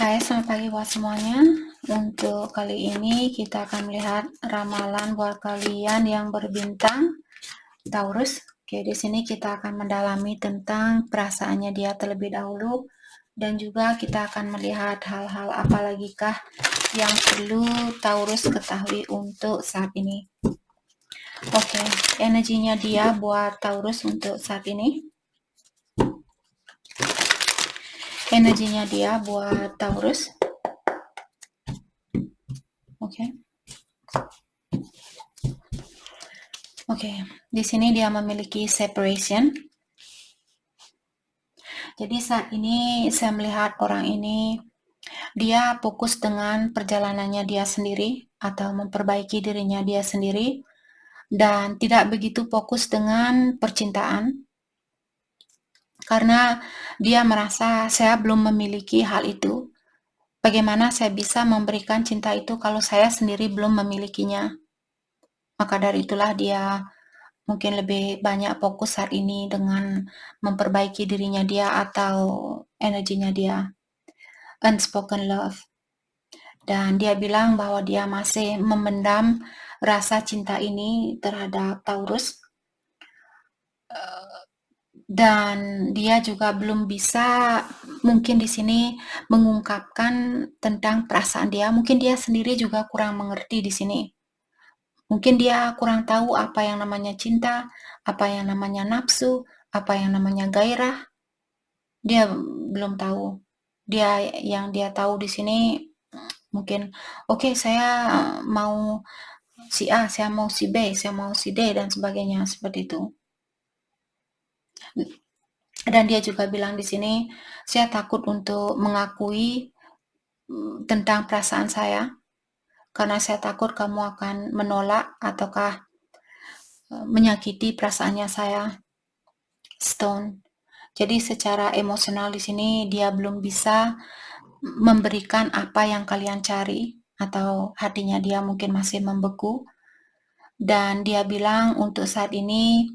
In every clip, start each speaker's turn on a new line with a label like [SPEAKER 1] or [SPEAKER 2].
[SPEAKER 1] Hai, selamat pagi buat semuanya. Untuk kali ini kita akan melihat ramalan buat kalian yang berbintang Taurus. Oke, di sini kita akan mendalami tentang perasaannya dia terlebih dahulu dan juga kita akan melihat hal-hal apa lagi kah yang perlu Taurus ketahui untuk saat ini. Oke, energinya dia buat Taurus untuk saat ini. Energinya dia buat Taurus. Oke. Oke, di sini dia memiliki separation. Jadi saat ini saya melihat orang ini, dia fokus dengan perjalanannya dia sendiri atau memperbaiki dirinya dia sendiri dan tidak begitu fokus dengan percintaan karena dia merasa saya belum memiliki hal itu. Bagaimana saya bisa memberikan cinta itu kalau saya sendiri belum memilikinya? Maka dari itulah dia mungkin lebih banyak fokus saat ini dengan memperbaiki dirinya dia atau energinya dia. Unspoken love. Dan dia bilang bahwa dia masih memendam rasa cinta ini terhadap Taurus. Dan dia juga belum bisa mungkin di sini mengungkapkan tentang perasaan dia. Mungkin dia sendiri juga kurang mengerti di sini. Mungkin dia kurang tahu apa yang namanya cinta, apa yang namanya nafsu, apa yang namanya gairah. Dia belum tahu. Yang dia tahu di sini mungkin oke, saya mau si A, saya mau si B, saya mau si D dan sebagainya seperti itu. Dan dia juga bilang di sini, saya takut untuk mengakui tentang perasaan saya karena saya takut kamu akan menolak ataukah menyakiti perasaannya saya. Stone. Jadi secara emosional di sini dia belum bisa memberikan apa yang kalian cari atau hatinya dia mungkin masih membeku. Dan dia bilang untuk saat ini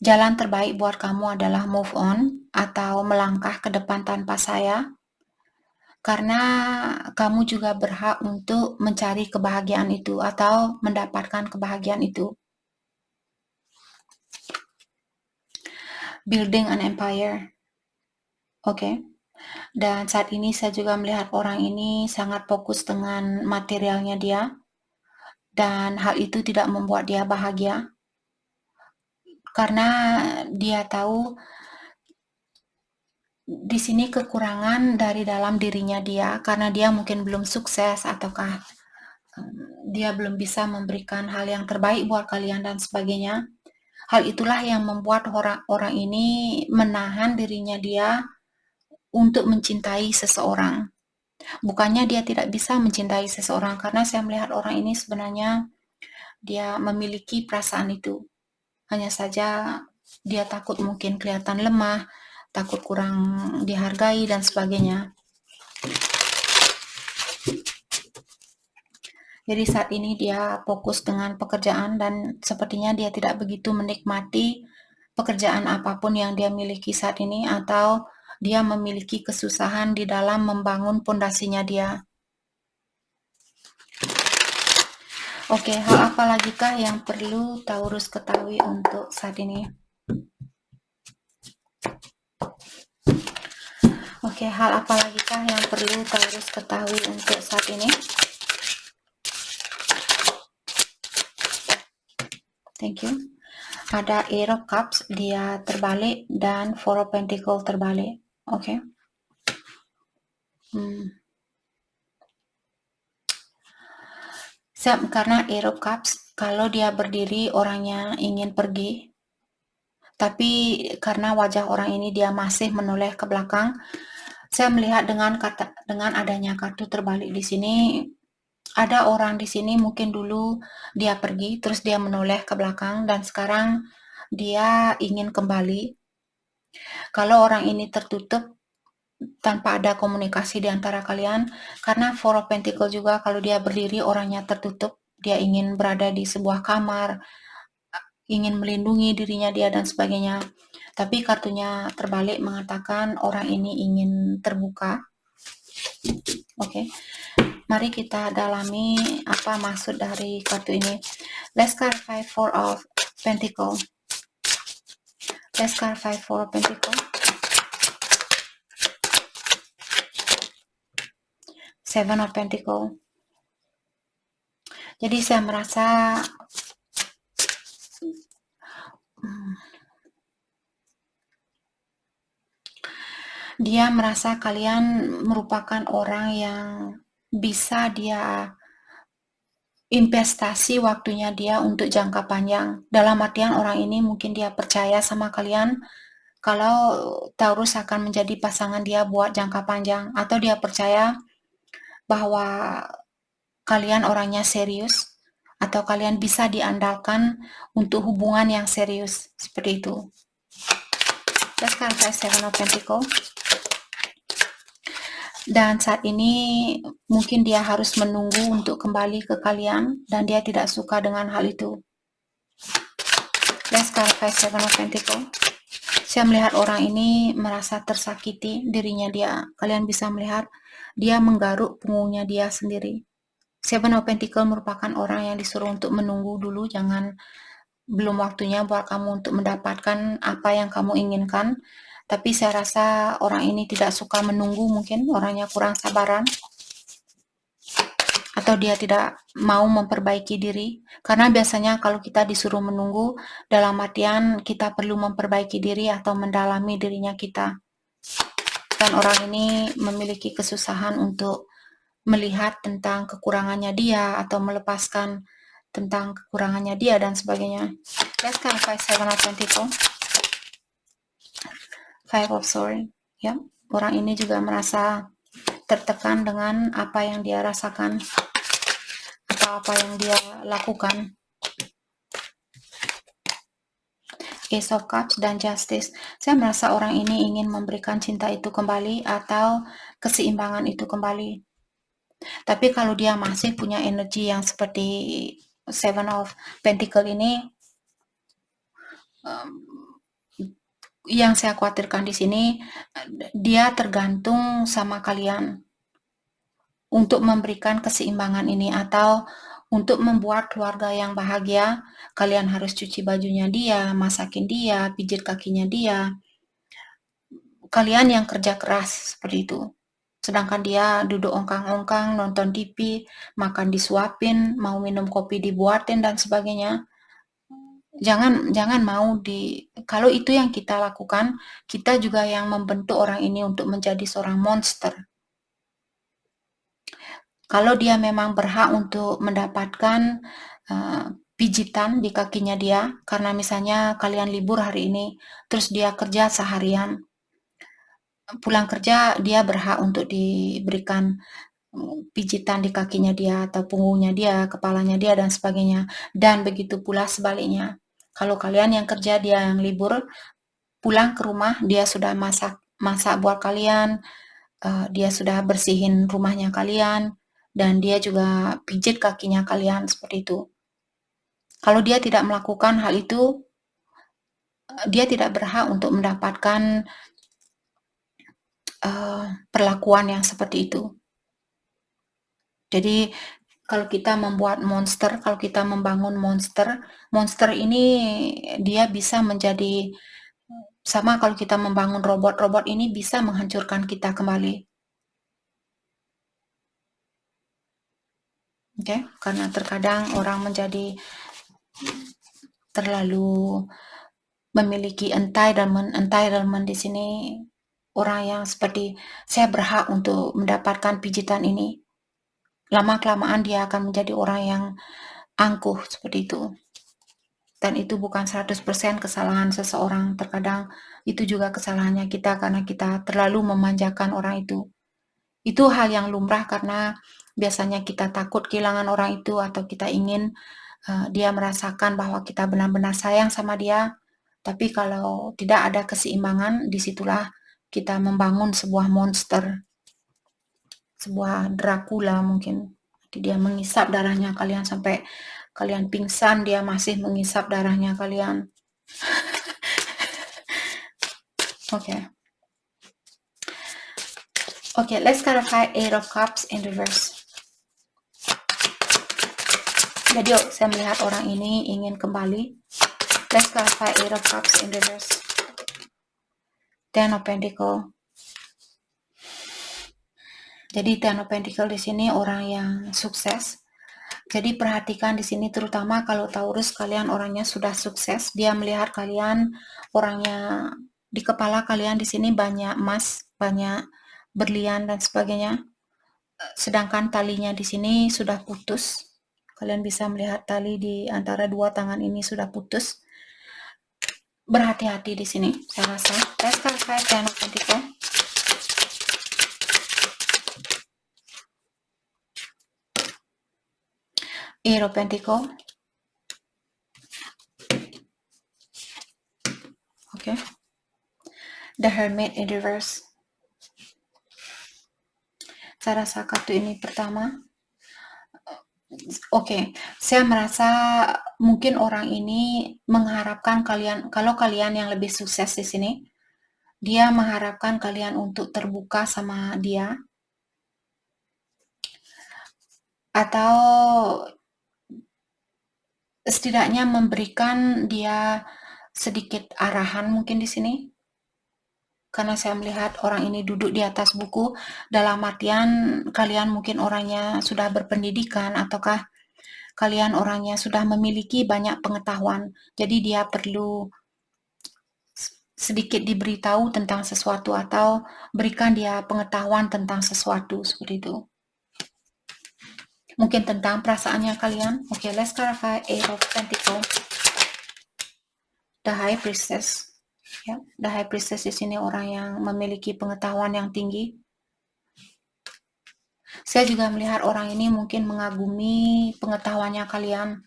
[SPEAKER 1] jalan terbaik buat kamu adalah move on atau melangkah ke depan tanpa saya. Karena kamu juga berhak untuk mencari kebahagiaan itu atau mendapatkan kebahagiaan itu. Building an empire. Oke. Dan saat ini saya juga melihat orang ini sangat fokus dengan materialnya dia. Dan hal itu tidak membuat dia bahagia. Karena dia tahu di sini kekurangan dari dalam dirinya dia karena dia mungkin belum sukses ataukah dia belum bisa memberikan hal yang terbaik buat kalian dan sebagainya. Hal itulah yang membuat orang ini menahan dirinya dia untuk mencintai seseorang. Bukannya dia tidak bisa mencintai seseorang karena saya melihat orang ini sebenarnya dia memiliki perasaan itu. Hanya saja dia takut mungkin kelihatan lemah, takut kurang dihargai dan sebagainya. Jadi saat ini dia fokus dengan pekerjaan dan sepertinya dia tidak begitu menikmati pekerjaan apapun yang dia miliki saat ini atau dia memiliki kesusahan di dalam membangun pondasinya dia. Oke, hal apa lagi kah yang perlu Taurus ketahui untuk saat ini? Oke, hal apa lagi kah yang perlu Taurus ketahui untuk saat ini? Thank you. Ada Ace of Cups, dia terbalik, dan Four of Pentacles terbalik. Oke. Karena Ace of Cups, kalau dia berdiri orangnya ingin pergi, tapi karena wajah orang ini dia masih menoleh ke belakang, saya melihat dengan adanya kartu terbalik di sini, ada orang di sini mungkin dulu dia pergi, terus dia menoleh ke belakang, dan sekarang dia ingin kembali. Kalau orang ini tertutup, tanpa ada komunikasi di antara kalian, karena Four of Pentacles juga kalau dia berdiri orangnya tertutup, dia ingin berada di sebuah kamar, ingin melindungi dirinya dia dan sebagainya. Tapi kartunya terbalik mengatakan orang ini ingin terbuka. Oke. Mari kita dalami apa maksud dari kartu ini. Let's clarify Four of Pentacle. Let's clarify Four of Pentacle. Seven of Pentacle. Jadi saya merasa dia merasa kalian merupakan orang yang bisa dia investasi waktunya dia untuk jangka panjang. Dalam artian orang ini mungkin dia percaya sama kalian kalau Taurus akan menjadi pasangan dia buat jangka panjang, atau dia percaya bahwa kalian orangnya serius atau kalian bisa diandalkan untuk hubungan yang serius, seperti itu. Let's clarify Seven of Pentacles. Dan saat ini mungkin dia harus menunggu untuk kembali ke kalian dan dia tidak suka dengan hal itu. Let's clarify Seven of Pentacles. Saya melihat orang ini merasa tersakiti dirinya dia. Kalian bisa melihat dia menggaruk punggungnya dia sendiri. Seven of Pentacles merupakan orang yang disuruh untuk menunggu dulu, jangan belum waktunya buat kamu untuk mendapatkan apa yang kamu inginkan. Tapi saya rasa orang ini tidak suka menunggu, mungkin orangnya kurang sabaran. Atau dia tidak mau memperbaiki diri. Karena biasanya kalau kita disuruh menunggu, dalam artian kita perlu memperbaiki diri atau mendalami dirinya kita. Dan orang ini memiliki kesusahan untuk melihat tentang kekurangannya dia atau melepaskan tentang kekurangannya dia dan sebagainya. Let's clarify Seven of Pentacles. Five of Swords. Ya, orang ini juga merasa tertekan dengan apa yang dia rasakan atau apa yang dia lakukan. Ace of Cups dan Justice. Saya merasa orang ini ingin memberikan cinta itu kembali atau keseimbangan itu kembali. Tapi kalau dia masih punya energi yang seperti Seven of Pentacles ini, yang saya khawatirkan di sini, dia tergantung sama kalian untuk memberikan keseimbangan ini, atau untuk membuat keluarga yang bahagia. Kalian harus cuci bajunya dia, masakin dia, pijit kakinya dia. Kalian yang kerja keras seperti itu. Sedangkan dia duduk ongkang-ongkang, nonton TV, makan disuapin, mau minum kopi dibuatin dan sebagainya. Jangan mau kalau itu yang kita lakukan, kita juga yang membentuk orang ini untuk menjadi seorang monster. Kalau dia memang berhak untuk mendapatkan pijitan di kakinya dia, karena misalnya kalian libur hari ini, terus dia kerja seharian, pulang kerja dia berhak untuk diberikan pijitan di kakinya dia atau punggungnya dia, kepalanya dia dan sebagainya. Dan begitu pula sebaliknya. Kalau kalian yang kerja, dia yang libur, pulang ke rumah dia sudah masak buat kalian, dia sudah bersihin rumahnya kalian, dan dia juga pijit kakinya kalian, seperti itu. Kalau dia tidak melakukan hal itu, dia tidak berhak untuk mendapatkan perlakuan yang seperti itu. Jadi kalau kita membuat monster, kalau kita membangun monster ini dia bisa menjadi sama kalau kita membangun robot ini bisa menghancurkan kita kembali. Oke, karena terkadang orang menjadi terlalu memiliki entitlement di sini, orang yang seperti saya berhak untuk mendapatkan pijitan ini. Lama-kelamaan dia akan menjadi orang yang angkuh seperti itu. Dan itu bukan 100% kesalahan seseorang, terkadang itu juga kesalahannya kita karena kita terlalu memanjakan orang itu. Itu hal yang lumrah karena biasanya kita takut kehilangan orang itu atau kita ingin dia merasakan bahwa kita benar-benar sayang sama dia. Tapi kalau tidak ada keseimbangan, disitulah kita membangun sebuah monster, sebuah Dracula mungkin. Dia mengisap darahnya kalian sampai kalian pingsan, dia masih mengisap darahnya kalian. Oke. Okay, let's clarify Eight of Cups in reverse. Jadi saya melihat orang ini ingin kembali. Let's clarify Eight of Cups in reverse. Ten of Pentacle. Jadi Ten of Pentacle di sini orang yang sukses. Jadi perhatikan di sini terutama kalau Taurus kalian orangnya sudah sukses, dia melihat kalian orangnya di kepala kalian di sini banyak emas, banyak berlian dan sebagainya. Sedangkan talinya di sini sudah putus. Kalian bisa melihat tali di antara dua tangan ini sudah putus. Berhati-hati di sini, saya rasa. Let's clarify Ten of Pentacle. Eight of Pentacle. Okay. The Hermit in reverse. Saya rasa kartu ini pertama. Oke, saya merasa mungkin orang ini mengharapkan kalian, kalau kalian yang lebih sukses di sini, dia mengharapkan kalian untuk terbuka sama dia, atau setidaknya memberikan dia sedikit arahan mungkin di sini. Karena saya melihat orang ini duduk di atas buku, dalam artian kalian mungkin orangnya sudah berpendidikan, ataukah kalian orangnya sudah memiliki banyak pengetahuan, jadi dia perlu sedikit diberitahu tentang sesuatu atau berikan dia pengetahuan tentang sesuatu seperti itu. Mungkin tentang perasaannya kalian. Okay, let's clarify Eight of Pentacles. The High Priestess. Ya, The High Priestess di sini orang yang memiliki pengetahuan yang tinggi. Saya juga melihat orang ini mungkin mengagumi pengetahuannya kalian,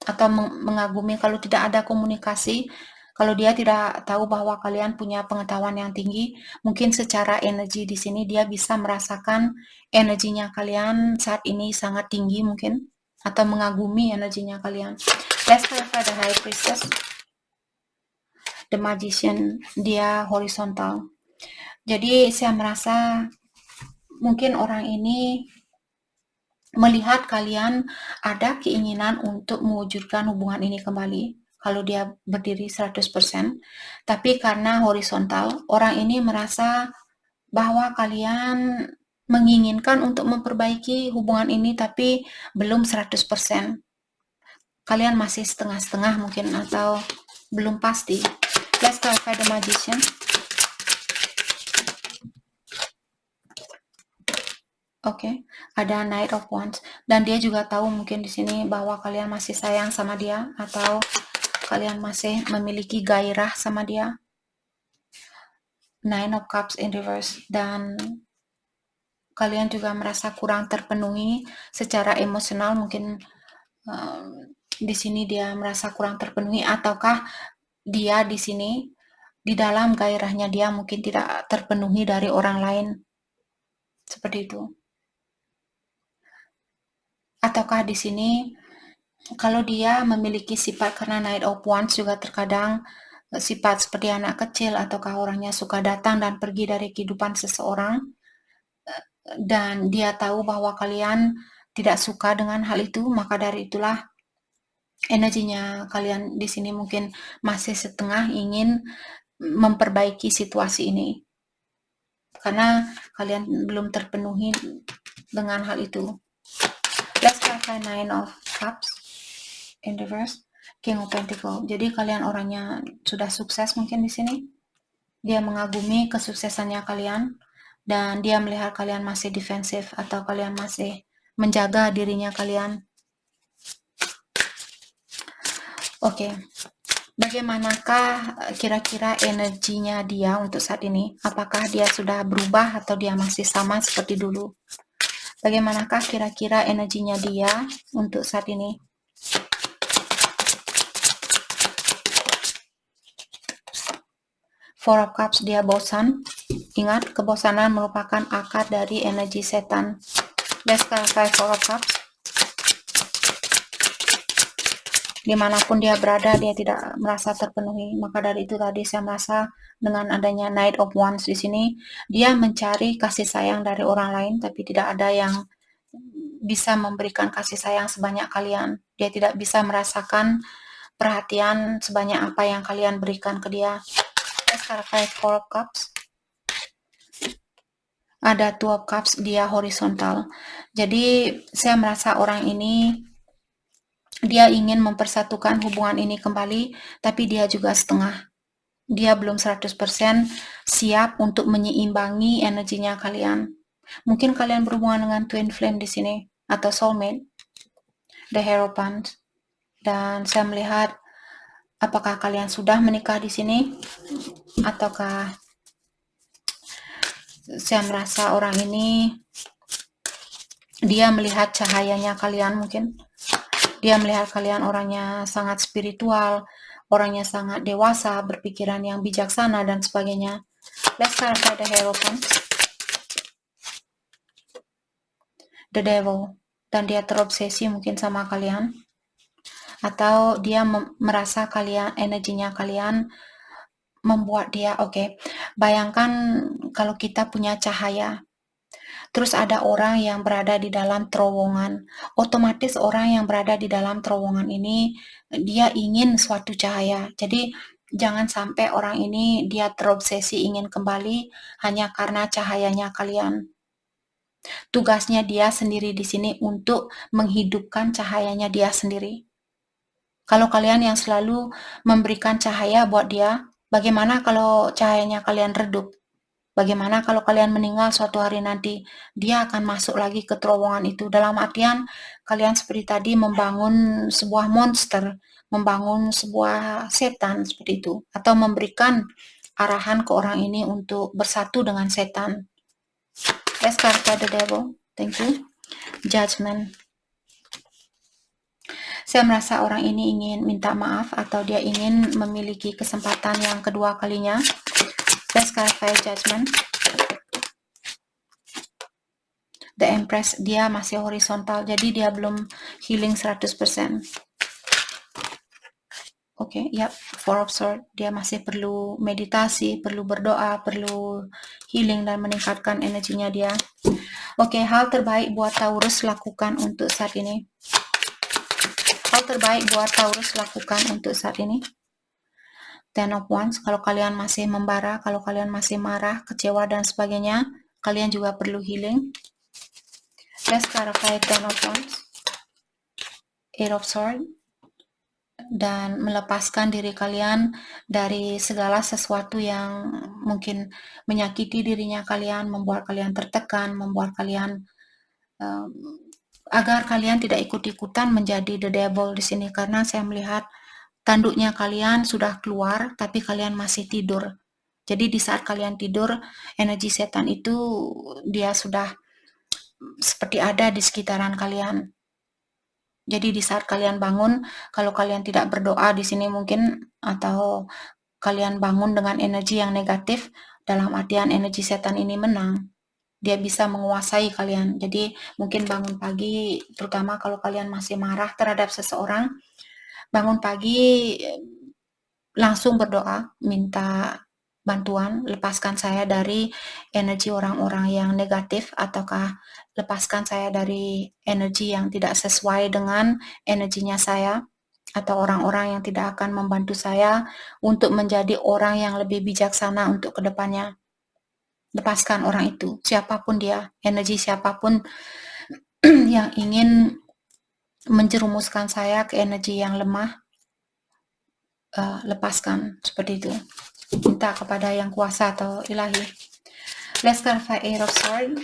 [SPEAKER 1] atau mengagumi kalau tidak ada komunikasi, kalau dia tidak tahu bahwa kalian punya pengetahuan yang tinggi, mungkin secara energi di sini dia bisa merasakan energinya kalian saat ini sangat tinggi mungkin, atau mengagumi energinya kalian. Let's clarify the High Priestess. The Magician, dia horizontal. Jadi saya merasa mungkin orang ini melihat kalian ada keinginan untuk mewujudkan hubungan ini kembali kalau dia berdiri 100%, tapi karena horizontal, orang ini merasa bahwa kalian menginginkan untuk memperbaiki hubungan ini tapi belum 100%. Kalian masih setengah-setengah mungkin, atau belum pasti. Let's clarify the Magician. Oke, ada Knight of Wands, dan dia juga tahu mungkin di sini bahwa kalian masih sayang sama dia, atau kalian masih memiliki gairah sama dia. Nine of Cups in reverse, dan kalian juga merasa kurang terpenuhi secara emosional, mungkin di sini dia merasa kurang terpenuhi, ataukah dia di sini di dalam gairahnya dia mungkin tidak terpenuhi dari orang lain, seperti itu. Ataukah di sini kalau dia memiliki sifat, karena Knight of Wands juga terkadang sifat seperti anak kecil, ataukah orangnya suka datang dan pergi dari kehidupan seseorang, dan dia tahu bahwa kalian tidak suka dengan hal itu, maka dari itulah energinya kalian di sini mungkin masih setengah ingin memperbaiki situasi ini, karena kalian belum terpenuhi dengan hal itu. Let's clarify Nine of Cups in reverse, King of Pentacles. Jadi kalian orangnya sudah sukses mungkin di sini. Dia mengagumi kesuksesannya kalian, dan dia melihat kalian masih defensif, atau kalian masih menjaga dirinya kalian. Oke. Bagaimanakah kira-kira energinya dia untuk saat ini? Apakah dia sudah berubah atau dia masih sama seperti dulu? Bagaimanakah kira-kira energinya dia untuk saat ini? Four of Cups, dia bosan. Ingat, kebosanan merupakan akar dari energi setan. Let's clarify Four of Cups. Dimanapun dia berada, dia tidak merasa terpenuhi. Maka dari itu tadi saya merasa dengan adanya Knight of Wands di sini, dia mencari kasih sayang dari orang lain, tapi tidak ada yang bisa memberikan kasih sayang sebanyak kalian. Dia tidak bisa merasakan perhatian sebanyak apa yang kalian berikan ke dia. Sekarang Four of Cups. Ada Two of Cups, dia horizontal. Jadi saya merasa orang ini dia ingin mempersatukan hubungan ini kembali, tapi dia juga setengah. Dia belum 100% siap untuk menyeimbangi energinya kalian. Mungkin kalian berhubungan dengan twin flame di sini atau soulmate, the Hierophant. Dan saya melihat apakah kalian sudah menikah di sini ataukah saya merasa orang ini dia melihat cahayanya kalian mungkin. Dia melihat kalian orangnya sangat spiritual, orangnya sangat dewasa, berpikiran yang bijaksana, dan sebagainya. Let's clarify the Hierophant. The Devil. Dan dia terobsesi mungkin sama kalian. Atau dia merasa kalian, energinya kalian membuat dia, oke. Bayangkan kalau kita punya cahaya. Terus ada orang yang berada di dalam terowongan. Otomatis orang yang berada di dalam terowongan ini, dia ingin suatu cahaya. Jadi, jangan sampai orang ini dia terobsesi ingin kembali hanya karena cahayanya kalian. Tugasnya dia sendiri di sini untuk menghidupkan cahayanya dia sendiri. Kalau kalian yang selalu memberikan cahaya buat dia, bagaimana kalau cahayanya kalian redup? Bagaimana kalau kalian meninggal suatu hari nanti, dia akan masuk lagi ke terowongan itu. Dalam artian, kalian seperti tadi membangun sebuah monster, membangun sebuah setan seperti itu. Atau memberikan arahan ke orang ini untuk bersatu dengan setan. Let's clarify the devil. Thank you. Judgment. Saya merasa orang ini ingin minta maaf atau dia ingin memiliki kesempatan yang kedua kalinya. Let's clarify judgment. The Empress, dia masih horizontal, jadi dia belum healing 100%. Oke, ya, Four of Swords, dia masih perlu meditasi, perlu berdoa, perlu healing dan meningkatkan energinya dia. Oke, hal terbaik buat Taurus lakukan untuk saat ini. Hal terbaik buat Taurus lakukan untuk saat ini. Ten of Wands, kalau kalian masih membara, kalau kalian masih marah, kecewa, dan sebagainya, kalian juga perlu healing. Let's clarify Ten of Wands. Eight of Swords. Dan melepaskan diri kalian dari segala sesuatu yang mungkin menyakiti dirinya kalian, membuat kalian tertekan, membuat kalian agar kalian tidak ikut-ikutan menjadi the devil di sini, karena saya melihat tanduknya kalian sudah keluar tapi kalian masih tidur. Jadi di saat kalian tidur, energi setan itu dia sudah seperti ada di sekitaran kalian. Jadi di saat kalian bangun, kalau kalian tidak berdoa di sini mungkin, atau kalian bangun dengan energi yang negatif, dalam artian energi setan ini menang. Dia bisa menguasai kalian. Jadi mungkin bangun pagi, terutama kalau kalian masih marah terhadap seseorang, bangun pagi langsung berdoa, minta bantuan, lepaskan saya dari energi orang-orang yang negatif, ataukah lepaskan saya dari energi yang tidak sesuai dengan energinya saya, atau orang-orang yang tidak akan membantu saya untuk menjadi orang yang lebih bijaksana untuk kedepannya. Lepaskan orang itu, siapapun dia, energi siapapun yang ingin menjerumuskan saya ke energi yang lemah, lepaskan, seperti itu. Minta kepada yang kuasa atau ilahi. Let's clarify Eight of Swords,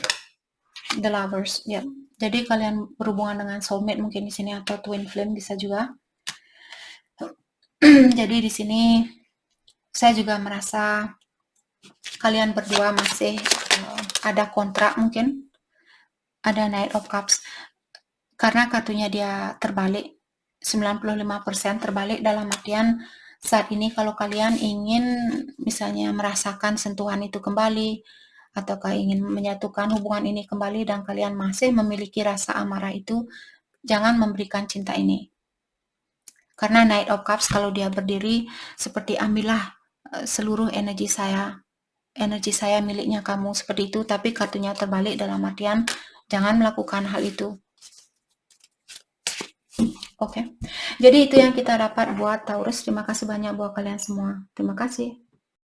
[SPEAKER 1] the Lovers. Ya, jadi kalian berhubungan dengan soulmate mungkin di sini, atau twin flame bisa juga. Jadi di sini saya juga merasa kalian berdua masih ada kontrak mungkin. Ada Knight of Cups. Karena kartunya dia terbalik, 95% terbalik, dalam artian saat ini kalau kalian ingin misalnya merasakan sentuhan itu kembali, ataukah ingin menyatukan hubungan ini kembali dan kalian masih memiliki rasa amarah itu, jangan memberikan cinta ini. Karena Knight of Cups kalau dia berdiri seperti ambillah seluruh energi saya miliknya kamu, seperti itu. Tapi kartunya terbalik dalam artian jangan melakukan hal itu. Oke. Jadi itu yang kita dapat buat Taurus. Terima kasih banyak buat kalian semua. Terima kasih.